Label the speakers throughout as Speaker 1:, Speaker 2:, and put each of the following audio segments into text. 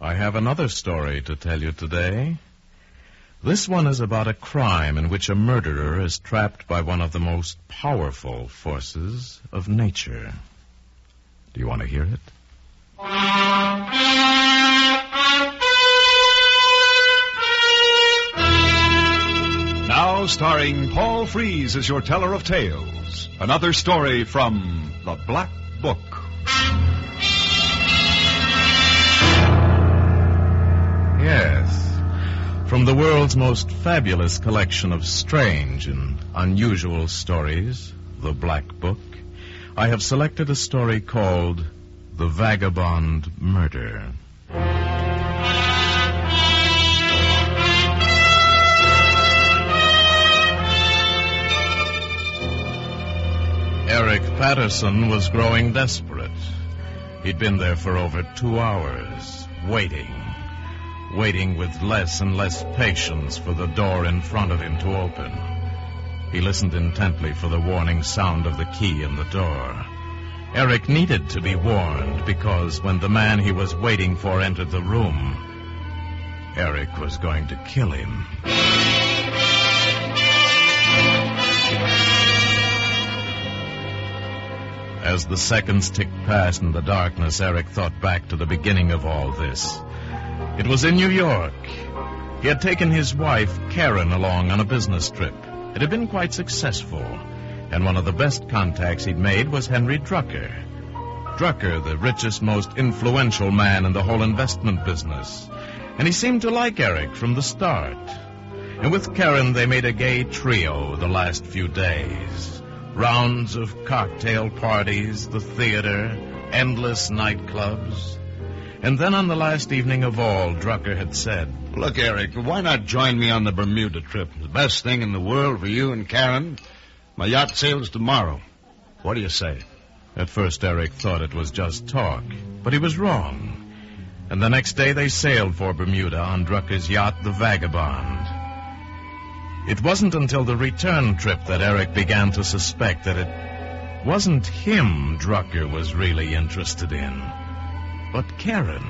Speaker 1: I have another story to tell you today. This one is about a crime in which a murderer is trapped by one of the most powerful forces of nature. Do you want to hear it?
Speaker 2: Now starring Paul Frees as your teller of tales. Another story from The Black Book.
Speaker 1: Yes. From the world's most fabulous collection of strange and unusual stories, The Black Book, I have selected a story called The Vagabond Murder. Eric Patterson was growing desperate. He'd been there for over 2 hours, waiting with less and less patience for the door in front of him to open. He listened intently for the warning sound of the key in the door. Eric needed to be warned because when the man he was waiting for entered the room, Eric was going to kill him. As the seconds ticked past in the darkness, Eric thought back to the beginning of all this. It was in New York. He had taken his wife, Karen, along on a business trip. It had been quite successful, and one of the best contacts he'd made was Henry Drucker. Drucker, the richest, most influential man in the whole investment business. And he seemed to like Eric from the start. And with Karen, they made a gay trio the last few days. Rounds of cocktail parties, the theater, endless nightclubs. And then on the last evening of all, Drucker had said,
Speaker 3: "Look, Eric, why not join me on the Bermuda trip? The best thing in the world for you and Karen. My yacht sails tomorrow. What do you say?"
Speaker 1: At first, Eric thought it was just talk, but he was wrong. And the next day, they sailed for Bermuda on Drucker's yacht, the Vagabond. It wasn't until the return trip that Eric began to suspect that it wasn't him Drucker was really interested in, but Karen.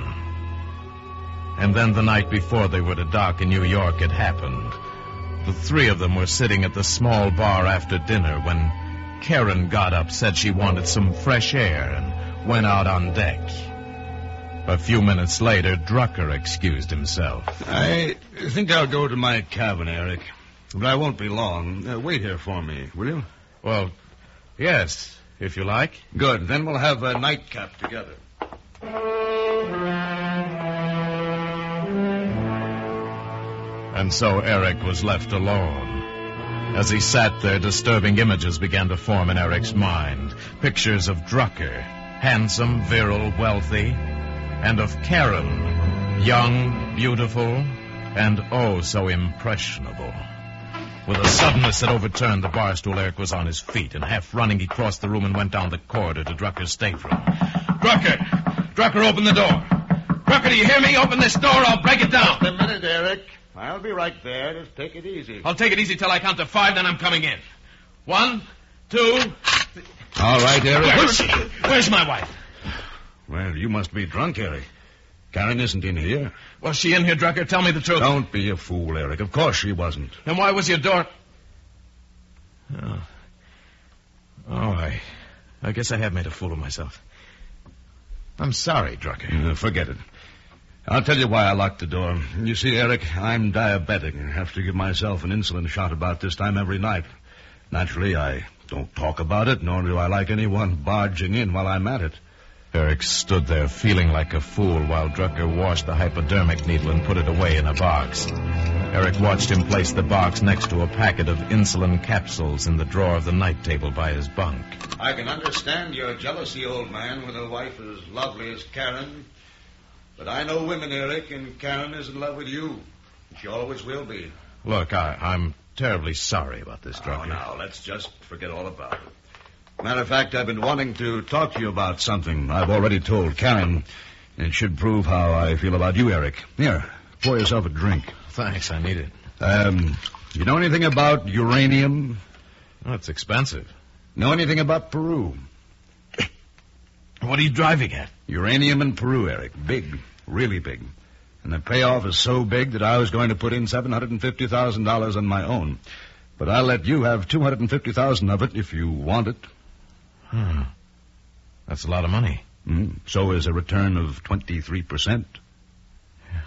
Speaker 1: And then the night before they were to dock in New York, it happened. The three of them were sitting at the small bar after dinner when Karen got up, said she wanted some fresh air, and went out on deck. A few minutes later, Drucker excused himself.
Speaker 3: "I think I'll go to my cabin, Eric. But I won't be long. Wait here for me, will you?"
Speaker 1: "Well, yes, if you like."
Speaker 3: "Good. Then we'll have a nightcap together."
Speaker 1: And so Eric was left alone. As he sat there, disturbing images began to form in Eric's mind. Pictures of Drucker, handsome, virile, wealthy, and of Karen, young, beautiful, and oh so impressionable. With a suddenness that overturned the bar stool, Eric was on his feet, and half running, he crossed the room and went down the corridor to Drucker's stateroom. Drucker, open the door. Drucker, do you hear me? Open this door, I'll break it down.
Speaker 3: Just a minute, Eric. I'll be right there. Just take it easy.
Speaker 1: I'll take it easy till I count to 5, then I'm coming in. 1, 2...
Speaker 3: All right, Eric.
Speaker 1: Where's my wife?
Speaker 3: Well, you must be drunk, Eric. Karen isn't in here.
Speaker 1: Was she in here, Drucker? Tell me the truth.
Speaker 3: Don't be a fool, Eric. Of course she wasn't.
Speaker 1: Then why was your door... I guess I have made a fool of myself. I'm sorry, Drucker.
Speaker 3: Forget it. I'll tell you why I locked the door. You see, Eric, I'm diabetic and have to give myself an insulin shot about this time every night. Naturally, I don't talk about it, nor do I like anyone barging in while I'm at it.
Speaker 1: Eric stood there feeling like a fool while Drucker washed the hypodermic needle and put it away in a box. Eric watched him place the box next to a packet of insulin capsules in the drawer of the night table by his bunk.
Speaker 3: I can understand your jealousy, old man, with a wife as lovely as Karen. But I know women, Eric, and Karen is in love with you. She always will be.
Speaker 1: Look, I'm terribly sorry about this, Drucker.
Speaker 3: Oh, now, let's just forget all about it. Matter of fact, I've been wanting to talk to you about something I've already told Karen. It should prove how I feel about you, Eric. Here, pour yourself a drink.
Speaker 1: Thanks, I need it.
Speaker 3: You know anything about uranium?
Speaker 1: Oh, it's expensive.
Speaker 3: Know anything about Peru?
Speaker 1: What are you driving at?
Speaker 3: Uranium in Peru, Eric. Big. Really big. And the payoff is so big that I was going to put in $750,000 on my own. But I'll let you have $250,000 of it if you want it.
Speaker 1: That's a lot of money.
Speaker 3: So is a return of 23%.
Speaker 1: Yeah.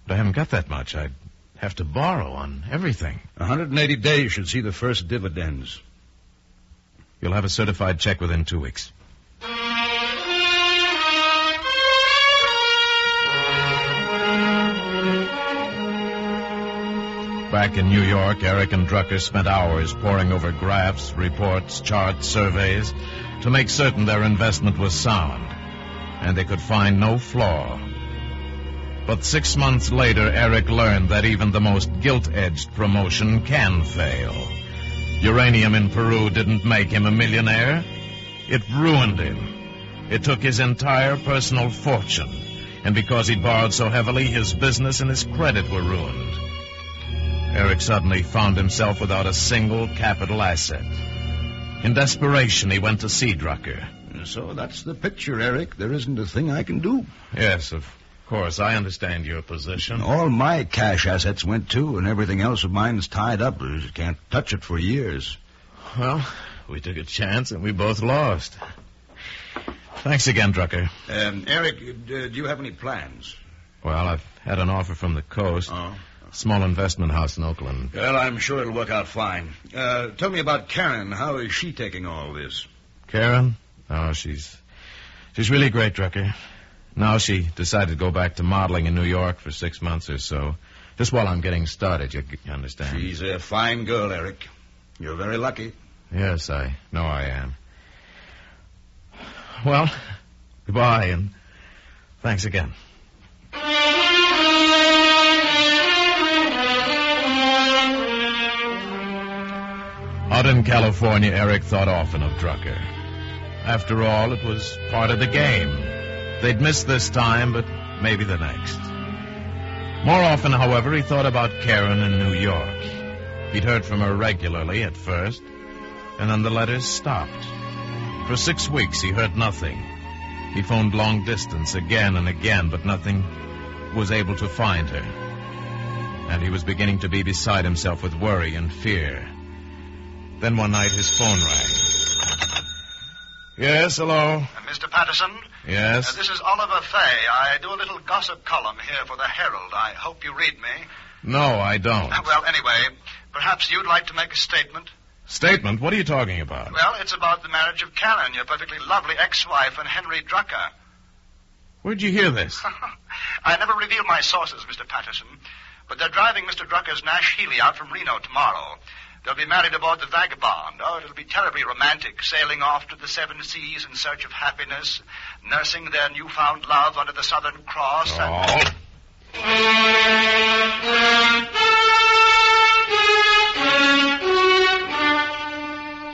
Speaker 1: But I haven't got that much. I'd have to borrow on everything.
Speaker 3: 180 days should see the first dividends.
Speaker 1: You'll have a certified check within 2 weeks. Back in New York, Eric and Drucker spent hours poring over graphs, reports, charts, surveys to make certain their investment was sound, and they could find no flaw. But 6 months later, Eric learned that even the most gilt-edged promotion can fail. Uranium in Peru didn't make him a millionaire. It ruined him. It took his entire personal fortune, and because he'd borrowed so heavily, his business and his credit were ruined. Eric suddenly found himself without a single capital asset. In desperation, he went to see Drucker.
Speaker 3: So that's the picture, Eric. There isn't a thing I can do.
Speaker 1: Yes, of course. I understand your position.
Speaker 3: All my cash assets went too, and everything else of mine is tied up. You can't touch it for years.
Speaker 1: Well, we took a chance, and we both lost. Thanks again, Drucker.
Speaker 3: Eric, do you have any plans?
Speaker 1: Well, I've had an offer from the coast.
Speaker 3: Oh.
Speaker 1: Small investment house in Oakland.
Speaker 3: Well, I'm sure it'll work out fine. Tell me about Karen. How is she taking all this?
Speaker 1: Karen? Oh, she's really great, Drucker. Now she decided to go back to modeling in New York for 6 months or so. Just while I'm getting started, you understand.
Speaker 3: She's a fine girl, Eric. You're very lucky.
Speaker 1: Yes, I know I am. Well, goodbye, and thanks again. Out in California, Eric thought often of Drucker. After all, it was part of the game. They'd missed this time, but maybe the next. More often, however, he thought about Karen in New York. He'd heard from her regularly at first, and then the letters stopped. For 6 weeks, he heard nothing. He phoned long distance again and again, but nothing was able to find her. And he was beginning to be beside himself with worry and fear. Then one night his phone rang. Yes, hello?
Speaker 4: Mr. Patterson?
Speaker 1: Yes?
Speaker 4: This is Oliver Fay. I do a little gossip column here for the Herald. I hope you read me.
Speaker 1: No, I don't.
Speaker 4: Well, anyway, perhaps you'd like to make a statement.
Speaker 1: Statement? What are you talking about?
Speaker 4: Well, it's about the marriage of Karen, your perfectly lovely ex-wife, and Henry Drucker.
Speaker 1: Where'd you hear this?
Speaker 4: I never reveal my sources, Mr. Patterson, but they're driving Mr. Drucker's Nash Healy out from Reno tomorrow. They'll be married aboard the Vagabond. Oh, it'll be terribly romantic, sailing off to the 7 seas in search of happiness, nursing their newfound love under the Southern Cross.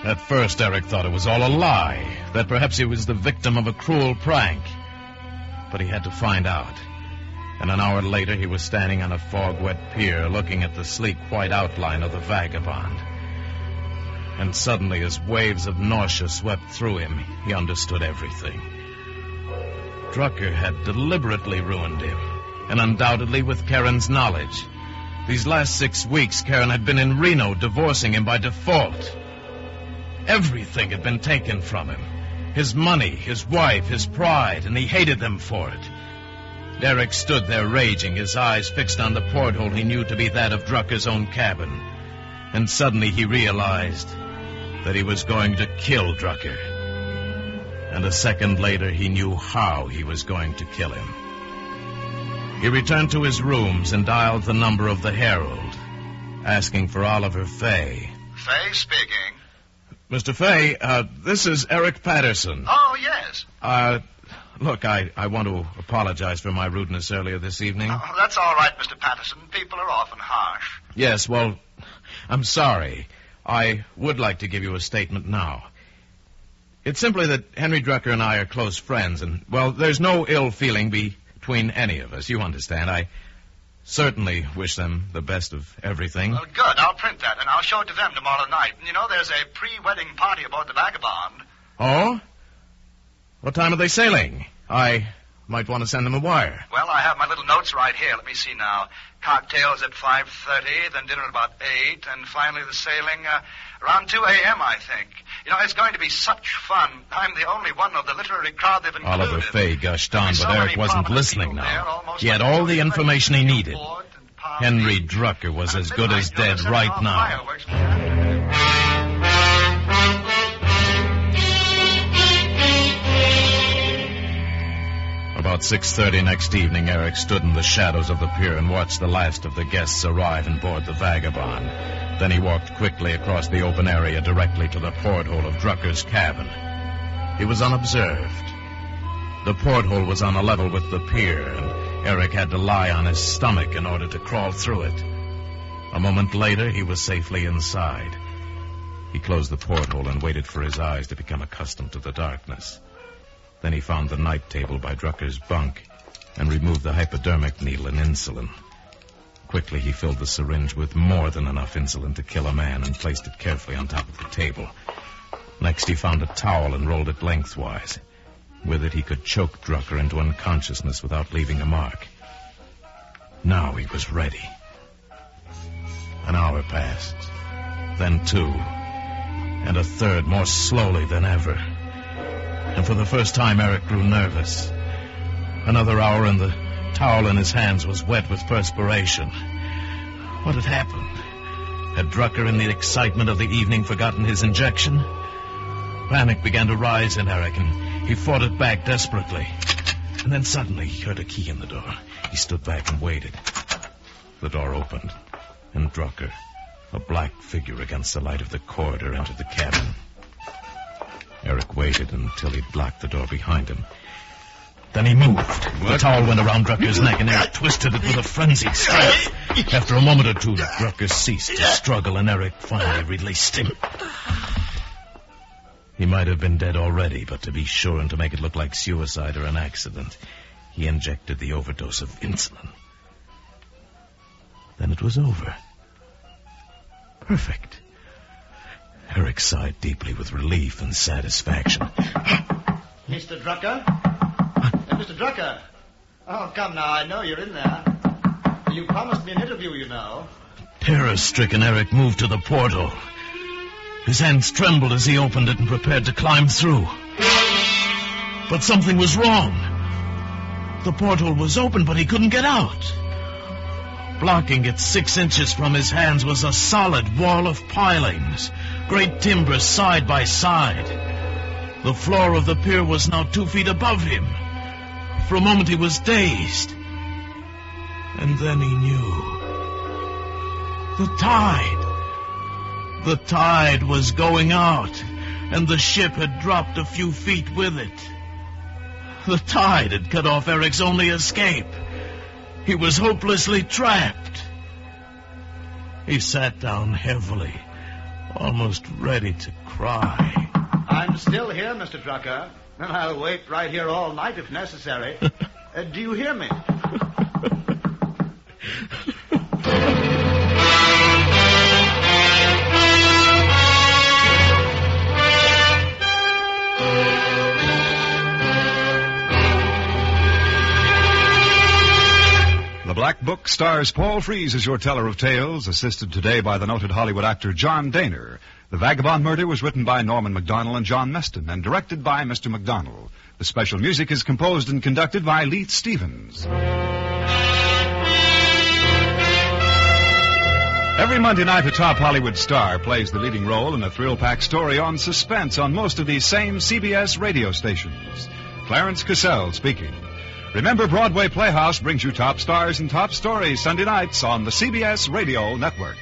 Speaker 1: At first, Eric thought it was all a lie, that perhaps he was the victim of a cruel prank. But he had to find out. And an hour later, he was standing on a fog-wet pier looking at the sleek white outline of the Vagabond. And suddenly, as waves of nausea swept through him, he understood everything. Drucker had deliberately ruined him, and undoubtedly with Karen's knowledge. These last 6 weeks, Karen had been in Reno divorcing him by default. Everything had been taken from him. His money, his wife, his pride, and he hated them for it. Eric stood there raging, his eyes fixed on the porthole he knew to be that of Drucker's own cabin. And suddenly he realized that he was going to kill Drucker. And a second later he knew how he was going to kill him. He returned to his rooms and dialed the number of the Herald, asking for Oliver Fay.
Speaker 4: Fay speaking.
Speaker 1: Mr. Fay, this is Eric Patterson.
Speaker 4: Oh, yes.
Speaker 1: Look, I want to apologize for my rudeness earlier this evening.
Speaker 4: Oh, that's all right, Mr. Patterson. People are often harsh.
Speaker 1: Yes, well, I'm sorry. I would like to give you a statement now. It's simply that Henry Drucker and I are close friends, and, well, there's no ill feeling between any of us. You understand. I certainly wish them the best of everything.
Speaker 4: Well, good. I'll print that, and I'll show it to them tomorrow night. And, you know, there's a pre-wedding party aboard the Vagabond.
Speaker 1: Oh? What time are they sailing? I Might want to send him a wire.
Speaker 4: Well, I have my little notes right here. Let me see now. Cocktails at 5:30, then dinner at about 8, and finally the sailing around 2 a.m., I think. You know, it's going to be such fun. I'm the only one of the literary crowd they've included.
Speaker 1: Oliver Fay gushed on, but Eric wasn't listening now. He had all the information he needed. Henry Drucker was as good as dead right now. About 6:30 next evening, Eric stood in the shadows of the pier and watched the last of the guests arrive and board the Vagabond. Then he walked quickly across the open area directly to the porthole of Drucker's cabin. He was unobserved. The porthole was on a level with the pier, and Eric had to lie on his stomach in order to crawl through it. A moment later, he was safely inside. He closed the porthole and waited for his eyes to become accustomed to the darkness. Then he found the night table by Drucker's bunk and removed the hypodermic needle and insulin. Quickly, he filled the syringe with more than enough insulin to kill a man and placed it carefully on top of the table. Next, he found a towel and rolled it lengthwise. With it, he could choke Drucker into unconsciousness without leaving a mark. Now he was ready. An hour passed, then 2, and a third, more slowly than ever. And for the first time, Eric grew nervous. Another hour, and the towel in his hands was wet with perspiration. What had happened? Had Drucker, in the excitement of the evening, forgotten his injection? Panic began to rise in Eric, and he fought it back desperately. And then suddenly he heard a key in the door. He stood back and waited. The door opened, and Drucker, a black figure against the light of the corridor, entered the cabin. Eric waited until he'd locked the door behind him. Then he moved. What? The towel went around Drucker's neck, and Eric twisted it with a frenzied strength. After a moment or two, Drucker ceased to struggle, and Eric finally released him. He might have been dead already, but to be sure and to make it look like suicide or an accident, he injected the overdose of insulin. Then it was over. Perfect. Eric sighed deeply with relief and satisfaction.
Speaker 5: Mr. Drucker? Mr. Drucker? Oh, come now, I know you're in there. You promised me an interview, you know.
Speaker 1: Terror-stricken, Eric moved to the portal. His hands trembled as he opened it and prepared to climb through. But something was wrong. The portal was open, but he couldn't get out. Blocking it 6 inches from his hands was a solid wall of pilings, great timbers side by side. The floor of the pier was now 2 feet above him. For a moment he was dazed. And then he knew. The tide. The tide was going out, and the ship had dropped a few feet with it. The tide had cut off Eric's only escape. He was hopelessly trapped. He sat down heavily, almost ready to cry.
Speaker 5: I'm still here, Mr. Drucker, and I'll wait right here all night if necessary. Do you hear me?
Speaker 2: The Black Book stars Paul Frees as your teller of tales, assisted today by the noted Hollywood actor John Daner. The Vagabond Murder was written by Norman MacDonald and John Meston and directed by Mr. MacDonald. The special music is composed and conducted by Leith Stevens. Every Monday night, a top Hollywood star plays the leading role in a thrill-packed story on suspense on most of these same CBS radio stations. Clarence Cassell speaking. Remember, Broadway Playhouse brings you top stars and top stories Sunday nights on the CBS Radio Network.